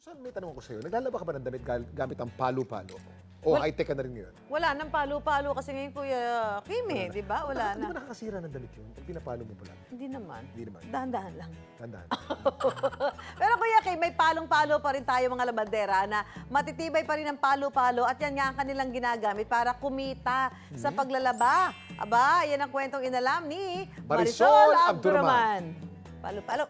Saan may tanong ako sa'yo, naglalaba ka ba ng damit gamit ang palo-palo? O high-tech ka na rin ngayon? Wala nang palo-palo kasi ngayon, Kuya Kim, di ba? Wala Di na. ba nakakasira ng damit yun? Pag pinapalo mo pala. Hindi naman. Hindi naman. Dahan-dahan lang. Tandaan. Pero Kuya Kim, may palong-palo pa rin tayo mga labandera na matitibay pa rin ang palo-palo at yan nga ang kanilang ginagamit para kumita sa paglalaba. Aba, yan ang kwentong inalam ni Marisol Abduraman. Palo-palo.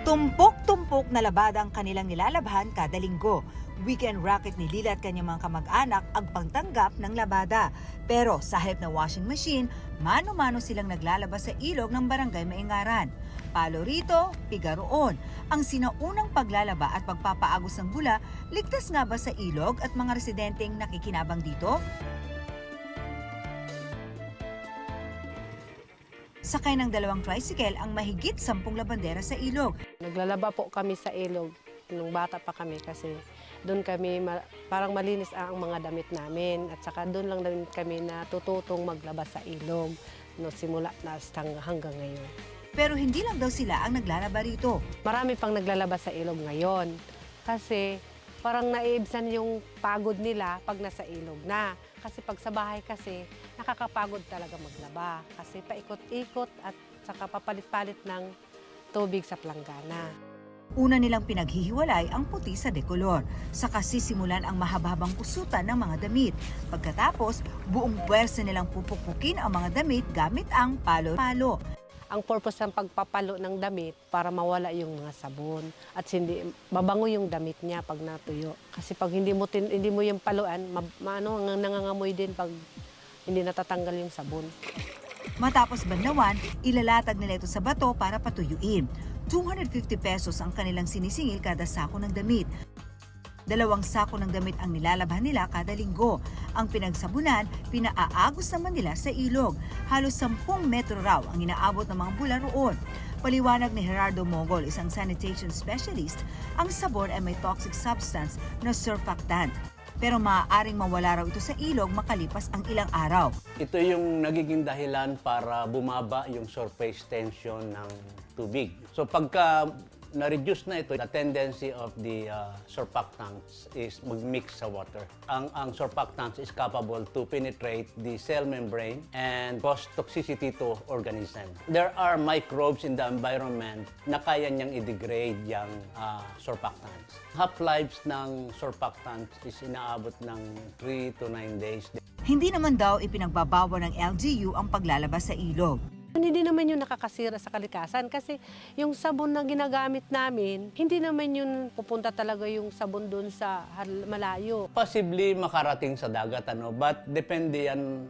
Tumpok-tumpok na labada ang kanilang nilalabhan kada linggo. Weekend racket ni Lila at kanyang mga kamag-anak ang pagtanggap ng labada. Pero sa halip na washing machine, mano-mano silang naglalaba sa ilog ng Barangay Maingaran. Palo rito, piga roon. Ang sinaunang paglalaba at pagpapaagos ng bula, ligtas nga ba sa ilog at mga residenteng nakikinabang dito? Sakay ng dalawang tricycle ang mahigit 10 labandera sa ilog. Naglalaba po kami sa ilog nung bata pa kami kasi doon kami parang malinis ang mga damit namin at saka doon lang din kami natututong maglaba sa ilog no, simula na hanggang ngayon. Pero hindi lang daw sila ang naglalaba rito. Marami pang naglalaba sa ilog ngayon kasi parang naiibsan yung pagod nila pag nasa ilog na. Kasi pag sa bahay kasi, nakakapagod talaga maglaba. Kasi paikot-ikot at saka papalit-palit ng tubig sa planggana. Una nilang pinaghihiwalay ang puti sa dekolor. Saka sisimulan ang mahaba-habang kusutan ng mga damit. Pagkatapos, buong puwersa nilang pupukpukin ang mga damit gamit ang palo-palo. Ang purpose ng pagpapalo ng damit para mawala yung mga sabon at hindi mabango yung damit niya pag natuyo. Kasi pag hindi mo yung paluan, nangangamoy din pag hindi natatanggal yung sabon. Matapos banlawan, ilalatag nila ito sa bato para patuyuin. 250 pesos ang kanilang sinisingil kada sako ng damit. 2 sako ng damit ang nilalabhan nila kada linggo. Ang pinagsabunan, pinaaagos naman nila sa ilog. Halos 10 metro raw ang inaabot ng mga bula roon. Paliwanag ni Gerardo Mogol, isang sanitation specialist, ang sabon ay may toxic substance na surfactant. Pero maaaring mawala raw ito sa ilog makalipas ang ilang araw. Ito yung nagiging dahilan para bumaba yung surface tension ng tubig. So pagka na-reduce na ito, the tendency of the surfactants is mag-mix sa water. Ang surfactants is capable to penetrate the cell membrane and cause toxicity to organism. There are microbes in the environment na kaya niyang i-degrade yung surfactants. Half-lives ng surfactants is inaabot ng 3 to 9 days. Hindi naman daw ipinagbabawal ng LGU ang paglalaba sa ilog. Hindi naman yung nakakasira sa kalikasan kasi yung sabon na ginagamit namin, hindi naman yun pupunta talaga yung sabon doon sa malayo. Possibly makarating sa dagat, but depende yan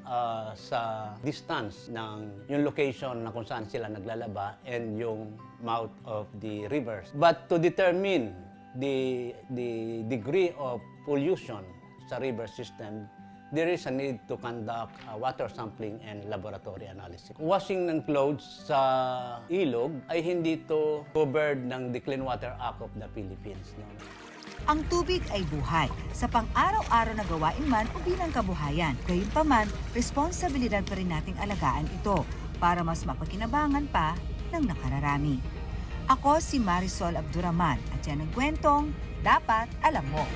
sa distance ng yung location na kung saan sila naglalaba and yung mouth of the rivers. But to determine the degree of pollution sa river system, there is a need to conduct water sampling and laboratory analysis. Washing ng clothes sa ilog ay hindi to covered ng the Clean Water Act of the Philippines. No? Ang tubig ay buhay, sa pang-araw-araw na gawain man o bilang kabuhayan. Gayunpaman, responsibilidad pa rin nating alagaan ito para mas mapakinabangan pa ng nakararami. Ako si Marisol Abduraman at yan ang kwentong dapat alam mo.